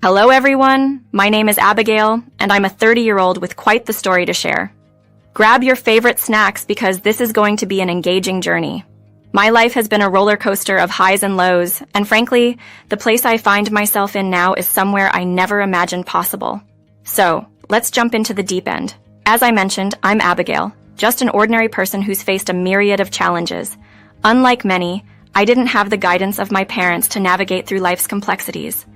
Hello everyone, my name is Abigail, and I'm a 30-year-old with quite the story to share. Grab your favorite snacks because this is going to be an engaging journey. My life has been a roller coaster of highs and lows, and frankly, the place I find myself in now is somewhere I never imagined possible. So, let's jump into the deep end. As I mentioned, I'm Abigail, just an ordinary person who's faced a myriad of challenges. Unlike many, I didn't have the guidance of my parents to navigate through life's complexities.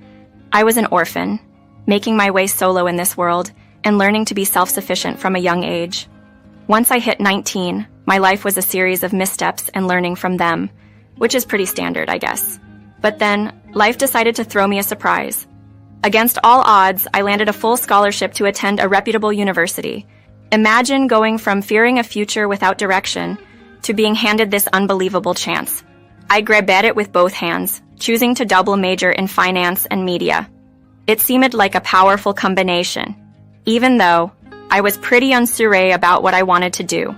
I was an orphan, making my way solo in this world and learning to be self-sufficient from a young age. Once I hit 19, my life was a series of missteps and learning from them, which is pretty standard, I guess. But then, life decided to throw me a surprise. Against all odds, I landed a full scholarship to attend a reputable university. Imagine going from fearing a future without direction to being handed this unbelievable chance. I grabbed at it with both hands, choosing to double major in finance and media. It seemed like a powerful combination, even though I was pretty unsure about what I wanted to do.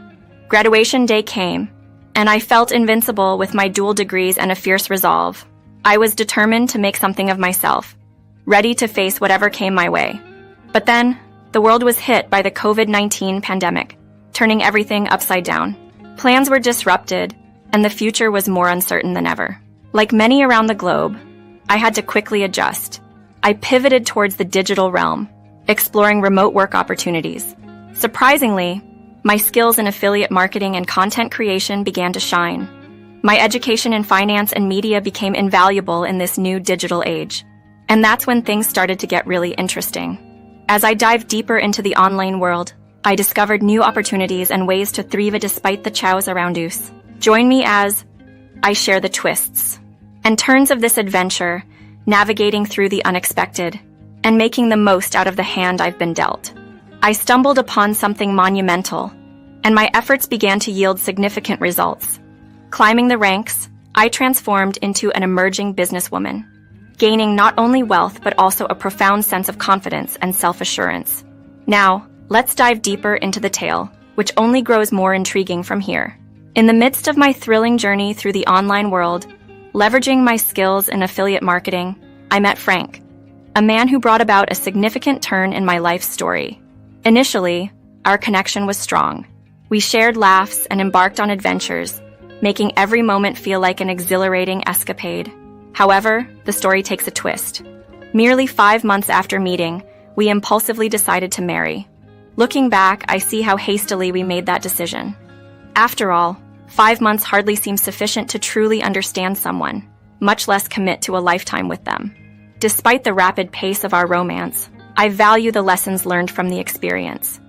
Graduation day came, and I felt invincible with my dual degrees and a fierce resolve. I was determined to make something of myself, ready to face whatever came my way. But then, the world was hit by the COVID-19 pandemic, turning everything upside down. Plans were disrupted, and the future was more uncertain than ever. Like many around the globe, I had to quickly adjust. I pivoted towards the digital realm, exploring remote work opportunities. Surprisingly, my skills in affiliate marketing and content creation began to shine. My education in finance and media became invaluable in this new digital age. And that's when things started to get really interesting. As I dived deeper into the online world, I discovered new opportunities and ways to thrive despite the chows around us. Join me as I share the twists and turns of this adventure, navigating through the unexpected and making the most out of the hand I've been dealt. I stumbled upon something monumental, and my efforts began to yield significant results. Climbing the ranks, I transformed into an emerging businesswoman, gaining not only wealth but also a profound sense of confidence and self-assurance. Now, let's dive deeper into the tale, which only grows more intriguing from here. In the midst of my thrilling journey through the online world, leveraging my skills in affiliate marketing, I met Frank, a man who brought about a significant turn in my life story. Initially, our connection was strong. We shared laughs and embarked on adventures, making every moment feel like an exhilarating escapade. However, the story takes a twist. Merely 5 months after meeting, we impulsively decided to marry. Looking back, I see how hastily we made that decision. After all, 5 months hardly seems sufficient to truly understand someone, much less commit to a lifetime with them. Despite the rapid pace of our romance, I value the lessons learned from the experience.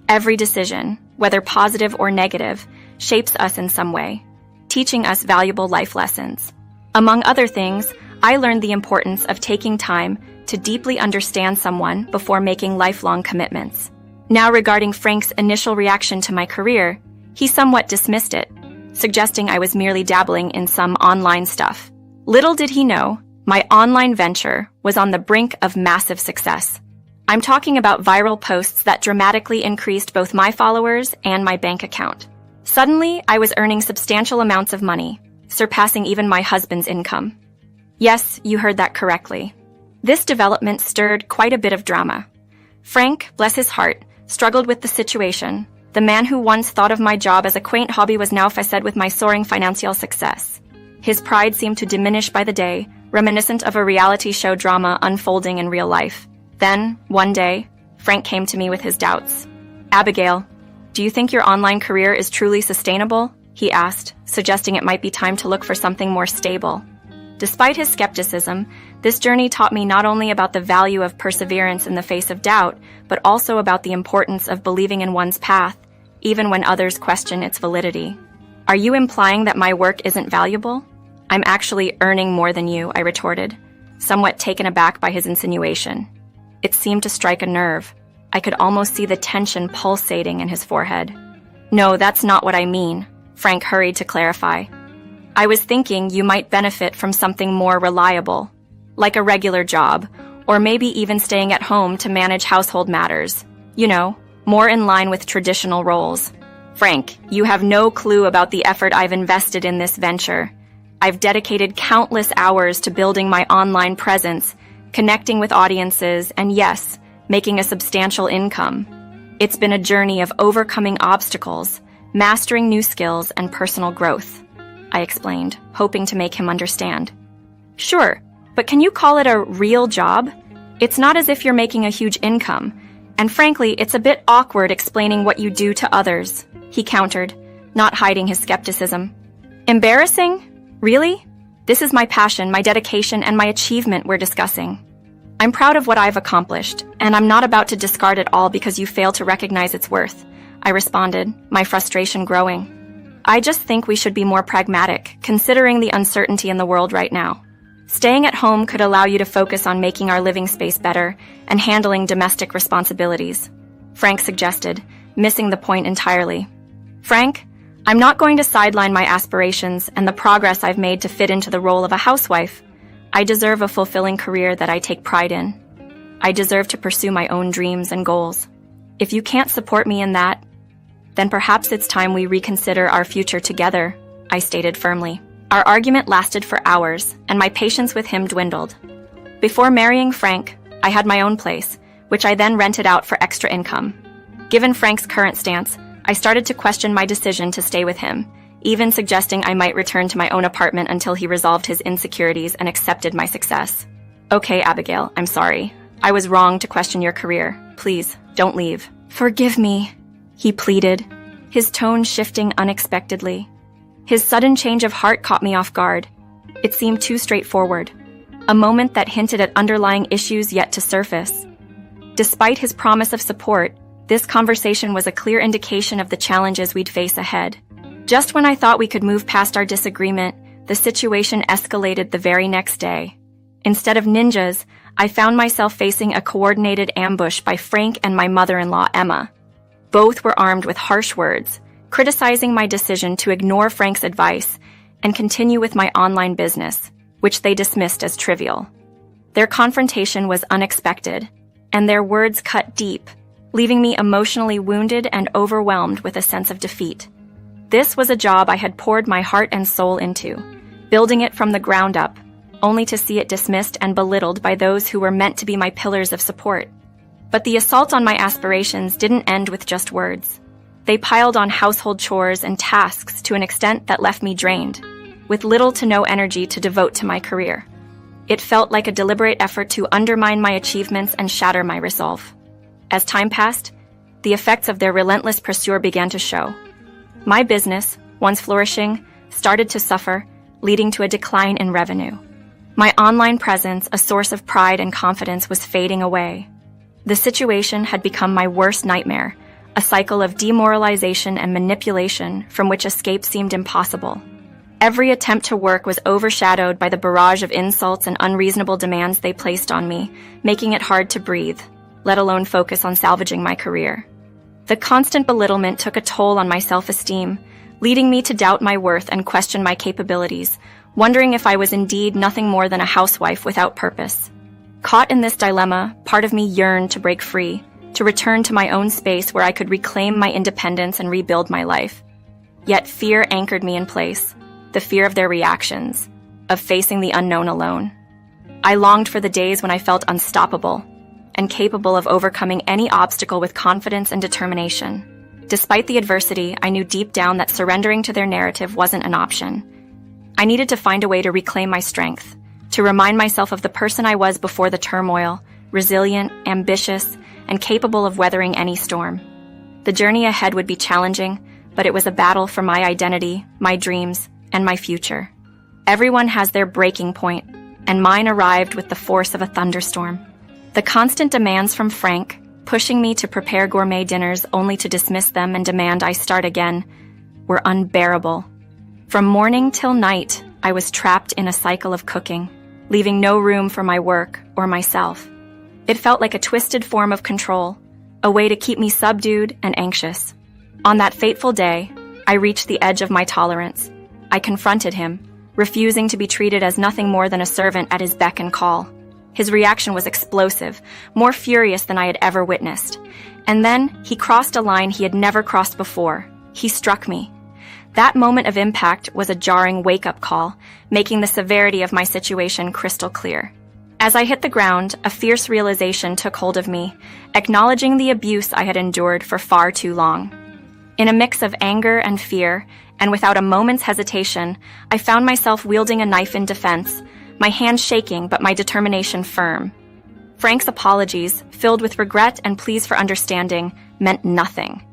Every decision, whether positive or negative, shapes us in some way, teaching us valuable life lessons. Among other things, I learned the importance of taking time to deeply understand someone before making lifelong commitments. Now, regarding Frank's initial reaction to my career, he somewhat dismissed it, suggesting I was merely dabbling in some online stuff. Little did he know, my online venture was on the brink of massive success. I'm talking about viral posts that dramatically increased both my followers and my bank account. Suddenly, I was earning substantial amounts of money, surpassing even my husband's income. Yes, you heard that correctly. This development stirred quite a bit of drama. Frank, bless his heart, struggled with the situation. The man who once thought of my job as a quaint hobby was now faced with my soaring financial success. His pride seemed to diminish by the day, reminiscent of a reality show drama unfolding in real life. Then, one day, Frank came to me with his doubts. "Abigail, do you think your online career is truly sustainable?" he asked, suggesting it might be time to look for something more stable. Despite his skepticism, this journey taught me not only about the value of perseverance in the face of doubt, but also about the importance of believing in one's path, even when others question its validity. "Are you implying that my work isn't valuable?" "I'm actually earning more than you," I retorted, somewhat taken aback by his insinuation. It seemed to strike a nerve. I could almost see the tension pulsating in his forehead. "No, that's not what I mean," Frank hurried to clarify. "I was thinking you might benefit from something more reliable, like a regular job, or maybe even staying at home to manage household matters. You know, more in line with traditional roles." "Frank, you have no clue about the effort I've invested in this venture. I've dedicated countless hours to building my online presence, connecting with audiences, and yes, making a substantial income. It's been a journey of overcoming obstacles, mastering new skills, and personal growth, I explained, hoping to make him understand. Sure, but can you call it a real job? It's not as if you're making a huge income, and frankly, it's a bit awkward explaining what you do to others, he countered, not hiding his skepticism. Embarrassing? Really? This is my passion, my dedication, and my achievement we're discussing. I'm proud of what I've accomplished, and I'm not about to discard it all because you fail to recognize its worth, I responded, my frustration growing. I just think we should be more pragmatic, considering the uncertainty in the world right now. Staying at home could allow you to focus on making our living space better and handling domestic responsibilities, Frank suggested, missing the point entirely. Frank, I'm not going to sideline my aspirations and the progress I've made to fit into the role of a housewife. I deserve a fulfilling career that I take pride in. I deserve to pursue my own dreams and goals. If you can't support me in that, then perhaps it's time we reconsider our future together, I stated firmly. Our argument lasted for hours, and my patience with him dwindled. Before marrying Frank, I had my own place, which I then rented out for extra income. Given Frank's current stance, I started to question my decision to stay with him, even suggesting I might return to my own apartment until he resolved his insecurities and accepted my success. Okay, Abigail, I'm sorry. I was wrong to question your career. Please, don't leave. Forgive me, he pleaded, his tone shifting unexpectedly. His sudden change of heart caught me off guard. It seemed too straightforward, a moment that hinted at underlying issues yet to surface. Despite his promise of support, this conversation was a clear indication of the challenges we'd face ahead. Just when I thought we could move past our disagreement, the situation escalated the very next day. Instead of ninjas, I found myself facing a coordinated ambush by Frank and my mother-in-law, Emma. Both were armed with harsh words, criticizing my decision to ignore Frank's advice and continue with my online business, which they dismissed as trivial. Their confrontation was unexpected, and their words cut deep, leaving me emotionally wounded and overwhelmed with a sense of defeat. This was a job I had poured my heart and soul into, building it from the ground up, only to see it dismissed and belittled by those who were meant to be my pillars of support. But the assault on my aspirations didn't end with just words. They piled on household chores and tasks to an extent that left me drained, with little to no energy to devote to my career. It felt like a deliberate effort to undermine my achievements and shatter my resolve. As time passed, the effects of their relentless pursuit began to show. My business, once flourishing, started to suffer, leading to a decline in revenue. My online presence, a source of pride and confidence, was fading away. The situation had become my worst nightmare, a cycle of demoralization and manipulation from which escape seemed impossible. Every attempt to work was overshadowed by the barrage of insults and unreasonable demands they placed on me, making it hard to breathe, let alone focus on salvaging my career. The constant belittlement took a toll on my self-esteem, leading me to doubt my worth and question my capabilities, wondering if I was indeed nothing more than a housewife without purpose. Caught in this dilemma, part of me yearned to break free, to return to my own space where I could reclaim my independence and rebuild my life. Yet fear anchored me in place, the fear of their reactions, of facing the unknown alone. I longed for the days when I felt unstoppable and capable of overcoming any obstacle with confidence and determination. Despite the adversity, I knew deep down that surrendering to their narrative wasn't an option. I needed to find a way to reclaim my strength, to remind myself of the person I was before the turmoil, resilient, ambitious, and capable of weathering any storm. The journey ahead would be challenging, but it was a battle for my identity, my dreams, and my future. Everyone has their breaking point, and mine arrived with the force of a thunderstorm. The constant demands from Frank, pushing me to prepare gourmet dinners only to dismiss them and demand I start again, were unbearable. From morning till night, I was trapped in a cycle of cooking, leaving no room for my work or myself. It felt like a twisted form of control, a way to keep me subdued and anxious. On that fateful day, I reached the edge of my tolerance. I confronted him, refusing to be treated as nothing more than a servant at his beck and call. His reaction was explosive, more furious than I had ever witnessed. And then he crossed a line he had never crossed before. He struck me. That moment of impact was a jarring wake-up call, making the severity of my situation crystal clear. As I hit the ground, a fierce realization took hold of me, acknowledging the abuse I had endured for far too long. In a mix of anger and fear, and without a moment's hesitation, I found myself wielding a knife in defense, my hand shaking but my determination firm. Frank's apologies, filled with regret and pleas for understanding, meant nothing.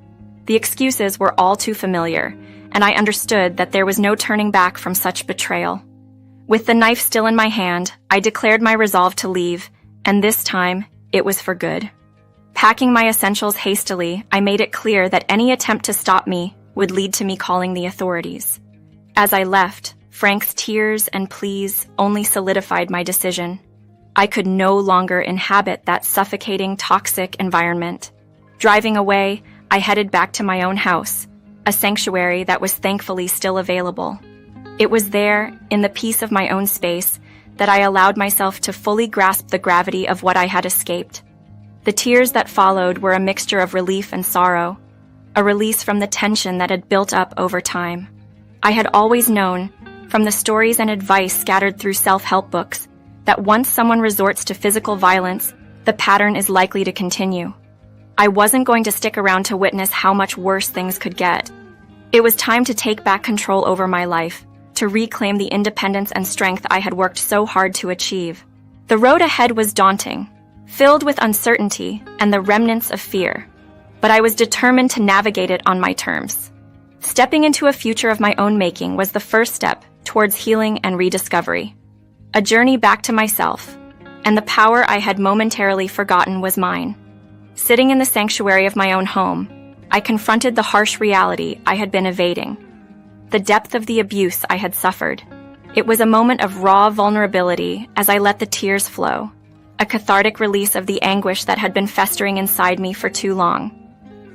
The excuses were all too familiar, and I understood that there was no turning back from such betrayal. With the knife still in my hand, I declared my resolve to leave, and this time, it was for good. Packing my essentials hastily, I made it clear that any attempt to stop me would lead to me calling the authorities. As I left, Frank's tears and pleas only solidified my decision. I could no longer inhabit that suffocating, toxic environment. Driving away, I headed back to my own house, a sanctuary that was thankfully still available. It was there, in the peace of my own space, that I allowed myself to fully grasp the gravity of what I had escaped. The tears that followed were a mixture of relief and sorrow, a release from the tension that had built up over time. I had always known, from the stories and advice scattered through self-help books, that once someone resorts to physical violence, the pattern is likely to continue. I wasn't going to stick around to witness how much worse things could get. It was time to take back control over my life, to reclaim the independence and strength I had worked so hard to achieve. The road ahead was daunting, filled with uncertainty and the remnants of fear, but I was determined to navigate it on my terms. Stepping into a future of my own making was the first step towards healing and rediscovery. A journey back to myself, and the power I had momentarily forgotten was mine. Sitting in the sanctuary of my own home, I confronted the harsh reality I had been evading. The depth of the abuse I had suffered. It was a moment of raw vulnerability as I let the tears flow, a cathartic release of the anguish that had been festering inside me for too long.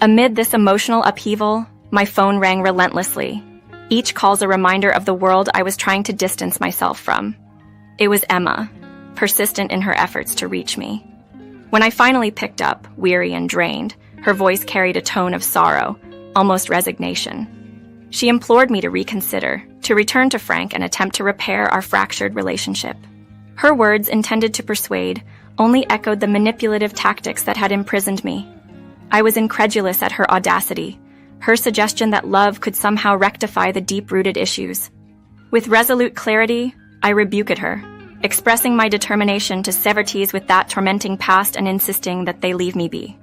Amid this emotional upheaval, my phone rang relentlessly, each call's a reminder of the world I was trying to distance myself from. It was Emma, persistent in her efforts to reach me. When I finally picked up, weary and drained, her voice carried a tone of sorrow, almost resignation. She implored me to reconsider, to return to Frank and attempt to repair our fractured relationship. Her words, intended to persuade, only echoed the manipulative tactics that had imprisoned me. I was incredulous at her audacity, her suggestion that love could somehow rectify the deep-rooted issues. With resolute clarity, I rebuked her, expressing my determination to sever ties with that tormenting past and insisting that they leave me be.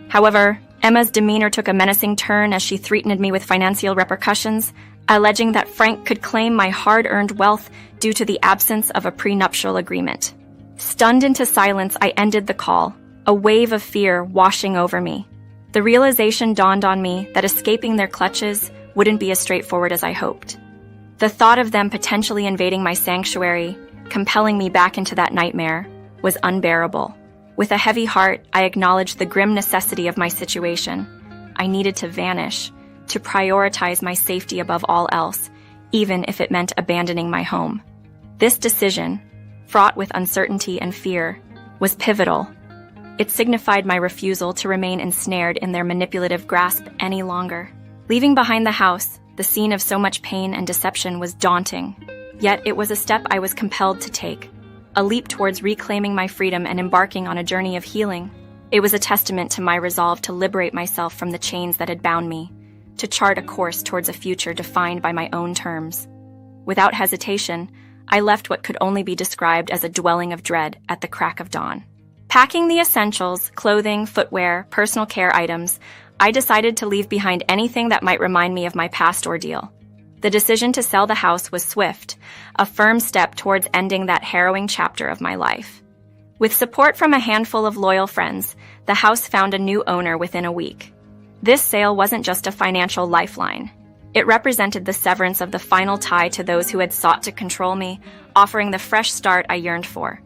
However, Emma's demeanor took a menacing turn as she threatened me with financial repercussions, alleging that Frank could claim my hard-earned wealth due to the absence of a prenuptial agreement. Stunned into silence, I ended the call, a wave of fear washing over me. The realization dawned on me that escaping their clutches wouldn't be as straightforward as I hoped. The thought of them potentially invading my sanctuary, compelling me back into that nightmare, was unbearable. With a heavy heart, I acknowledged the grim necessity of my situation. I needed to vanish, to prioritize my safety above all else, even if it meant abandoning my home. This decision, fraught with uncertainty and fear, was pivotal. It signified my refusal to remain ensnared in their manipulative grasp any longer. Leaving behind the house, the scene of so much pain and deception, was daunting. Yet it was a step I was compelled to take. A leap towards reclaiming my freedom and embarking on a journey of healing. It was a testament to my resolve to liberate myself from the chains that had bound me, to chart a course towards a future defined by my own terms. Without hesitation, I left what could only be described as a dwelling of dread at the crack of dawn. Packing the essentials, clothing, footwear, personal care items, I decided to leave behind anything that might remind me of my past ordeal. The decision to sell the house was swift, a firm step towards ending that harrowing chapter of my life. With support from a handful of loyal friends, the house found a new owner within a week. This sale wasn't just a financial lifeline. It represented the severance of the final tie to those who had sought to control me, offering the fresh start I yearned for.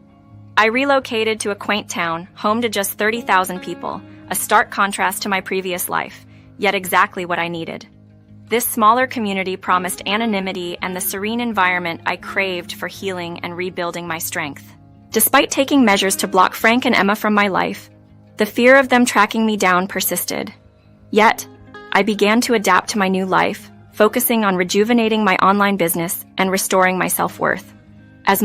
I relocated to a quaint town, home to just 30,000 people, a stark contrast to my previous life, yet exactly what I needed. This smaller community promised anonymity and the serene environment I craved for healing and rebuilding my strength. Despite taking measures to block Frank and Emma from my life, the fear of them tracking me down persisted. Yet, I began to adapt to my new life, focusing on rejuvenating my online business and restoring my self-worth. As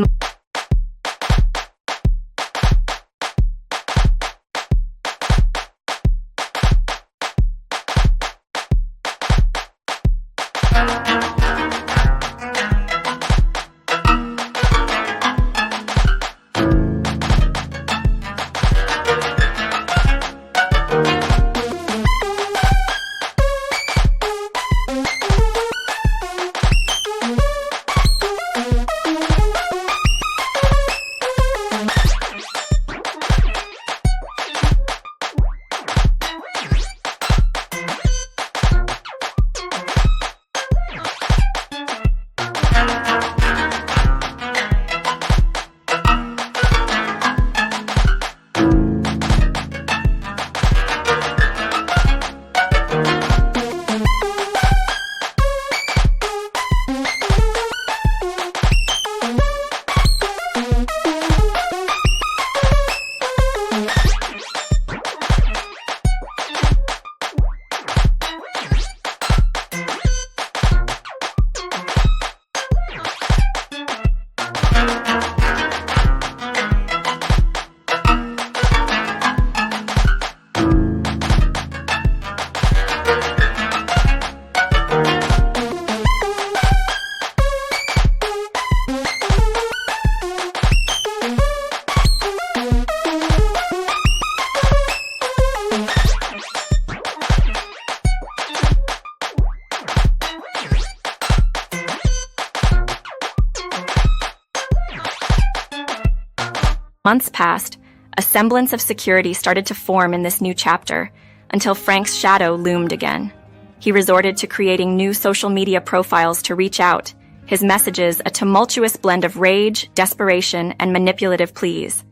Months passed, a semblance of security started to form in this new chapter, until Frank's shadow loomed again. He resorted to creating new social media profiles to reach out, his messages a tumultuous blend of rage, desperation, and manipulative pleas.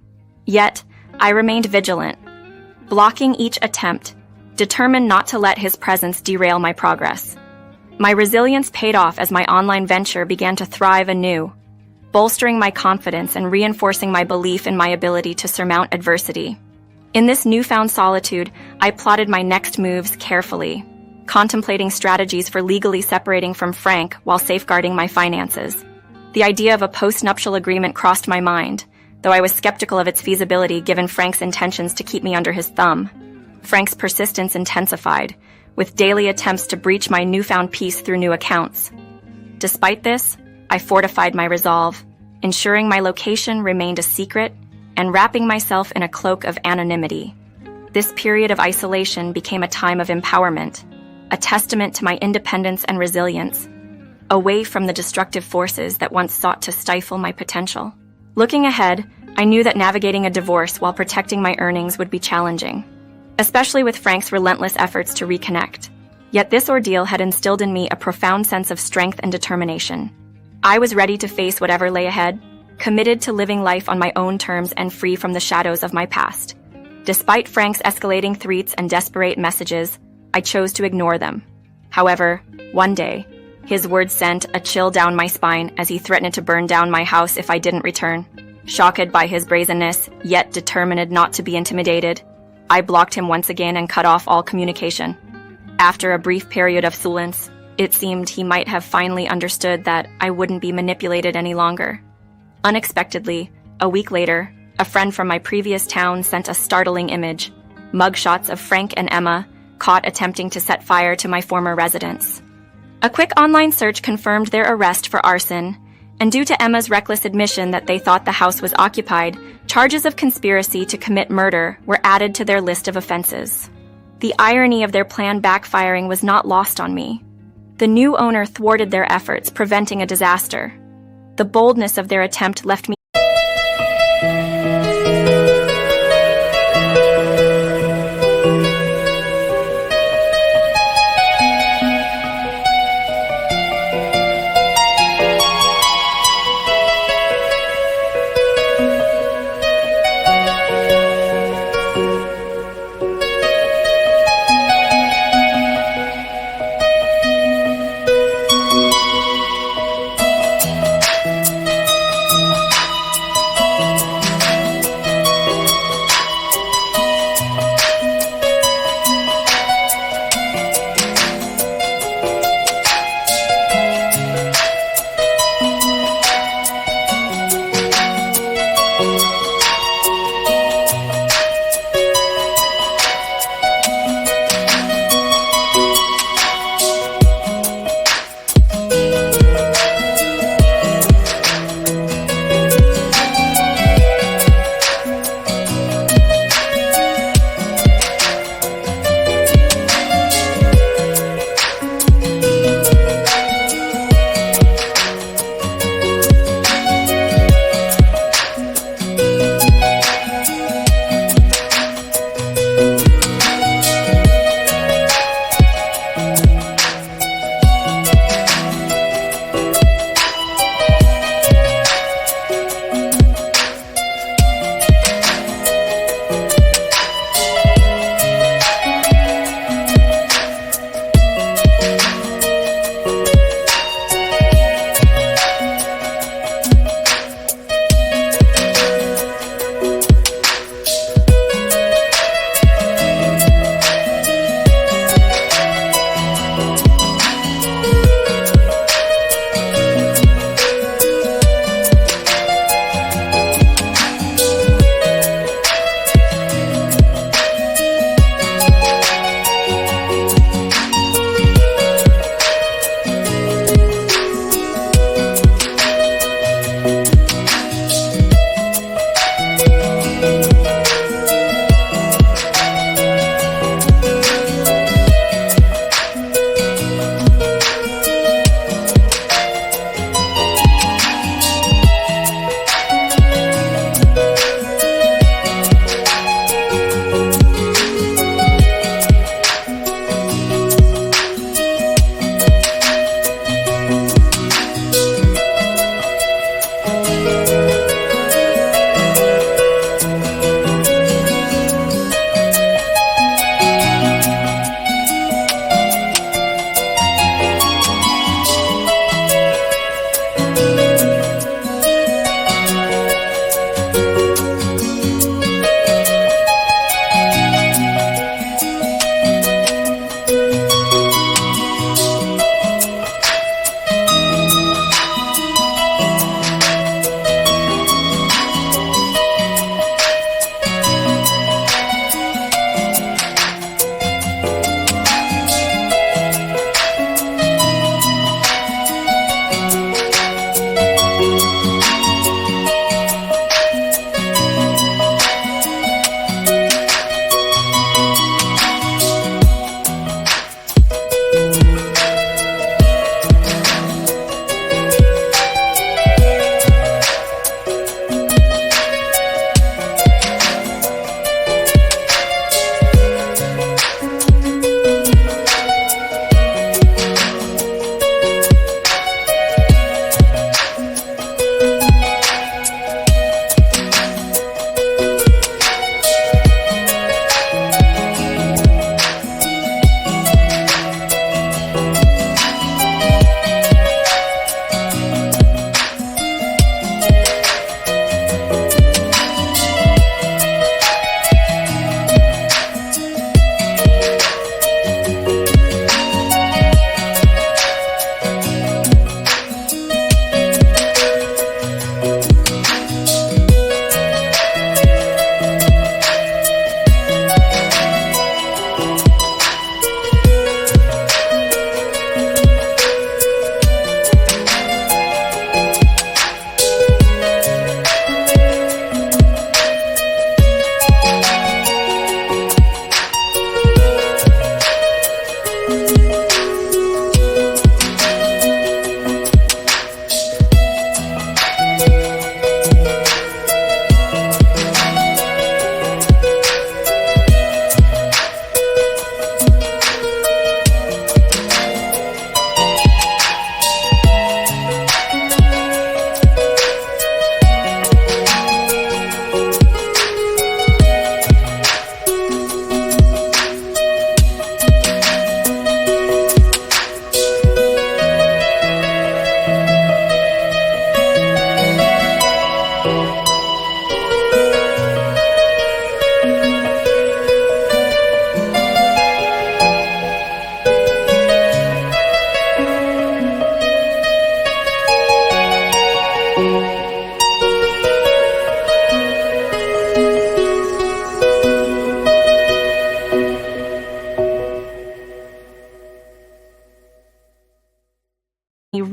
Yet, I remained vigilant, blocking each attempt, determined not to let his presence derail my progress. My resilience paid off as my online venture began to thrive anew, bolstering my confidence and reinforcing my belief in my ability to surmount adversity. In this newfound solitude, I plotted my next moves carefully, contemplating strategies for legally separating from Frank while safeguarding my finances. The idea of a post-nuptial agreement crossed my mind, though I was skeptical of its feasibility given Frank's intentions to keep me under his thumb. Frank's persistence intensified, with daily attempts to breach my newfound peace through new accounts. Despite this, I fortified my resolve, ensuring my location remained a secret and wrapping myself in a cloak of anonymity. This period of isolation became a time of empowerment, a testament to my independence and resilience, away from the destructive forces that once sought to stifle my potential. Looking ahead, I knew that navigating a divorce while protecting my earnings would be challenging, especially with Frank's relentless efforts to reconnect. Yet this ordeal had instilled in me a profound sense of strength and determination. I was ready to face whatever lay ahead, committed to living life on my own terms and free from the shadows of my past. Despite Frank's escalating threats and desperate messages, I chose to ignore them. However, one day, his words sent a chill down my spine as he threatened to burn down my house if I didn't return. Shocked by his brazenness, yet determined not to be intimidated, I blocked him once again and cut off all communication. After a brief period of silence, it seemed he might have finally understood that I wouldn't be manipulated any longer. Unexpectedly, a week later, a friend from my previous town sent a startling image, mugshots of Frank and Emma, caught attempting to set fire to my former residence. A quick online search confirmed their arrest for arson, and due to Emma's reckless admission that they thought the house was occupied, charges of conspiracy to commit murder were added to their list of offenses. The irony of their plan backfiring was not lost on me. The new owner thwarted their efforts, preventing a disaster. The boldness of their attempt left me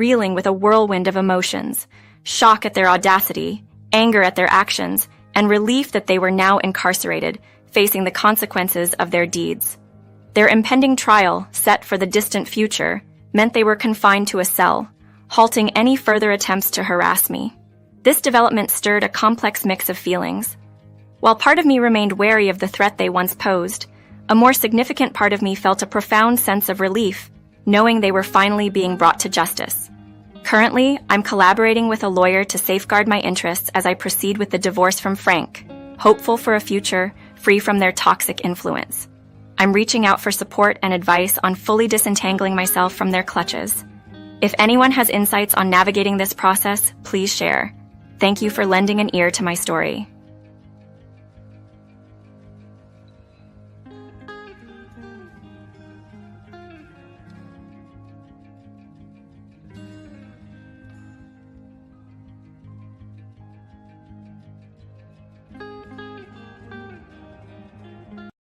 reeling with a whirlwind of emotions: shock at their audacity, anger at their actions, and relief that they were now incarcerated, facing the consequences of their deeds. Their impending trial, set for the distant future, meant they were confined to a cell, halting any further attempts to harass me. This development stirred a complex mix of feelings. While part of me remained wary of the threat they once posed, a more significant part of me felt a profound sense of relief, knowing they were finally being brought to justice. Currently, I'm collaborating with a lawyer to safeguard my interests as I proceed with the divorce from Frank, hopeful for a future free from their toxic influence. I'm reaching out for support and advice on fully disentangling myself from their clutches. If anyone has insights on navigating this process, please share. Thank you for lending an ear to my story.